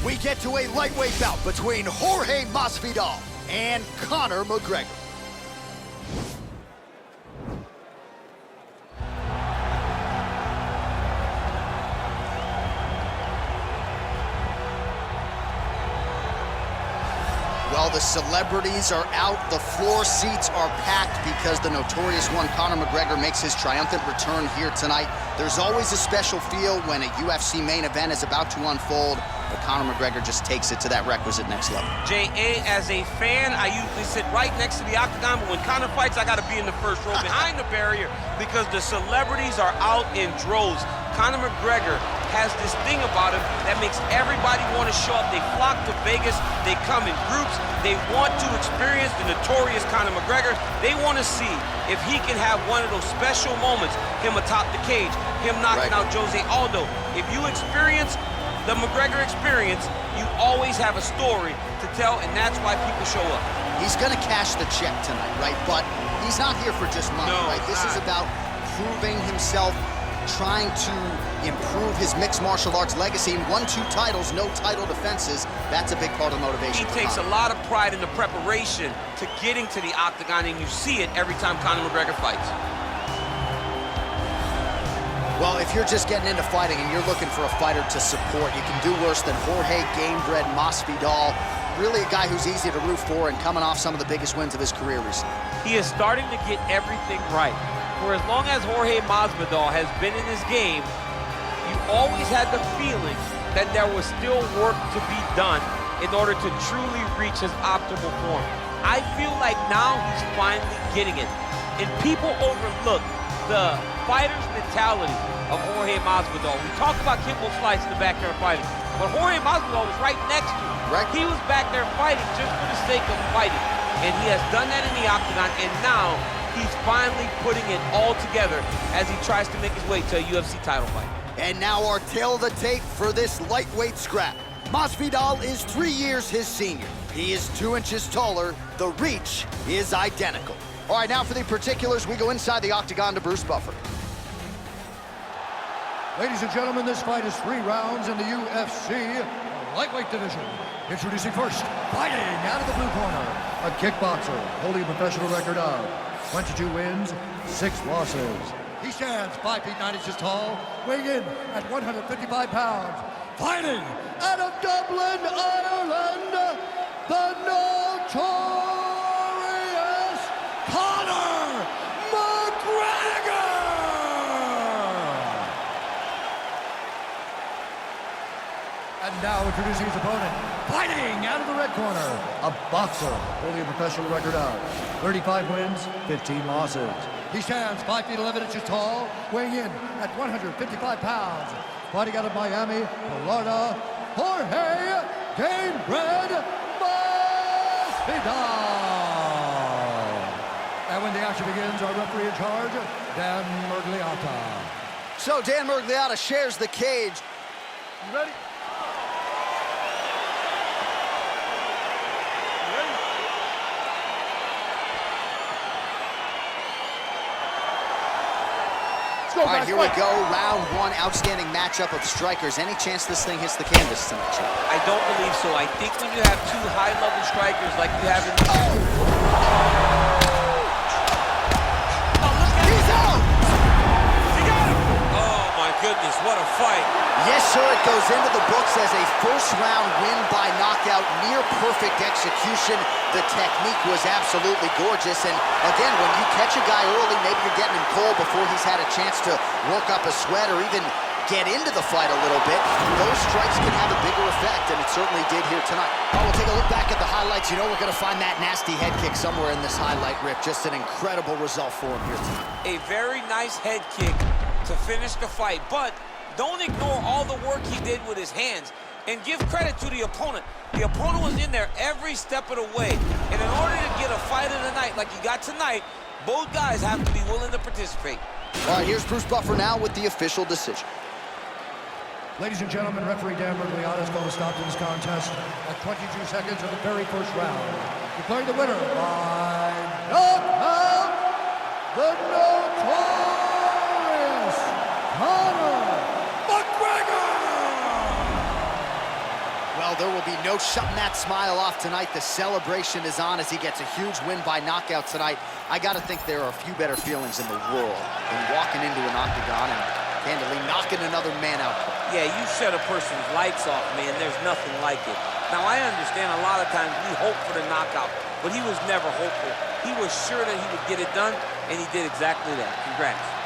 we get to a lightweight bout between Jorge Masvidal and Conor McGregor. Well, the celebrities are out, the floor seats are packed because the notorious one, Conor McGregor, makes his triumphant return here tonight. There's always a special feel when a UFC main event is about to unfold, but Conor McGregor just takes it to that requisite next level. J.A., as a fan, I usually sit right next to the octagon, but when Conor fights, I gotta be in the first row behind the barrier because the celebrities are out in droves. Conor McGregor has this thing about him that makes everybody want to show up. They flock to Vegas, they come in groups, they want to experience the notorious Conor McGregor. They want to see if he can have one of those special moments, him atop the cage, him knocking out Jose Aldo. If you experience the McGregor experience, you always have a story to tell, and that's why people show up. He's gonna cash the check tonight, right? But he's not here for just money, right? This is about proving himself, trying to improve his mixed martial arts legacy. 1-2 titles, no title defenses. That's a big part of the motivation. He takes a lot of pride in the preparation to getting to the octagon, and you see it every time Conor McGregor fights. Well, if you're just getting into fighting and you're looking for a fighter to support, you can do worse than Jorge Gamebred Masvidal. Really a guy who's easy to root for and coming off some of the biggest wins of his career recently. He is starting to get everything right. For as long as Jorge Masvidal has been in this game, you always had the feeling that there was still work to be done in order to truly reach his optimal form. I feel like now he's finally getting it. And people overlook the fighter's mentality of Jorge Masvidal. We talk about Kimbo Slice in the backyard fighting, but Jorge Masvidal was right next to him. Right. He was back there fighting just for the sake of fighting. And he has done that in the octagon, and now he's finally putting it all together as he tries to make his way to a UFC title fight. And now our tail of the tape for this lightweight scrap. Masvidal is 3 years his senior. He is 2 inches taller. The reach is identical. All right, now for the particulars, we go inside the octagon to Bruce Buffer. Ladies and gentlemen, this fight is 3 rounds in the UFC lightweight division. Introducing first, fighting out of the blue corner, a kickboxer holding a professional record of 22 wins, 6 losses. He stands 5 feet 9 inches tall, weighing in at 155 pounds. Fighting out of Dublin, Ireland, the notorious Conor McGregor! And now introducing his opponent, fighting out of the red corner, a boxer holding a professional record of 35 wins, 15 losses. He stands 5 feet 11 inches tall, weighing in at 155 pounds. Fighting out of Miami, Florida, Jorge Gamebred Masvidal. And when the action begins, our referee in charge, Dan Murgliata. So Dan Murgliata shares the cage. You ready? All right, here we go. Round 1, outstanding matchup of strikers. Any chance this thing hits the canvas tonight, Chip? I don't believe so. I think when you have 2 high-level strikers like you have in... He's out! He got him! Oh, my goodness, what a fight. Yes, sir, it goes into the books as a first-round win by knockout, near-perfect execution. The technique was absolutely gorgeous, and again, when you catch a guy early, maybe you're getting him cold before he's had a chance to work up a sweat or even get into the fight a little bit, those strikes can have a bigger effect, and it certainly did here tonight. Oh, we'll take a look back at the highlights. You know we're going to find that nasty head kick somewhere in this highlight rip. Just an incredible result for him here tonight. A very nice head kick to finish the fight, but don't ignore all the work he did with his hands, and give credit to the opponent. The opponent was in there every step of the way, and in order to get a fight of the night like you got tonight, both guys have to be willing to participate. All right, here's Bruce Buffer now with the official decision. Ladies and gentlemen, referee Dan Murgliata is going to stop this contest at 22 seconds of the very first round. Declaring the winner by knockout, the notorious Conor McGregor! Well, there will be no shutting that smile off tonight. The celebration is on as he gets a huge win by knockout tonight. I got to think there are a few better feelings in the world than walking into an octagon and handily knocking another man out. Yeah, you shut a person's lights off, man. There's nothing like it. Now, I understand a lot of times we hope for the knockout, but he was never hopeful. He was sure that he would get it done, and he did exactly that. Congrats.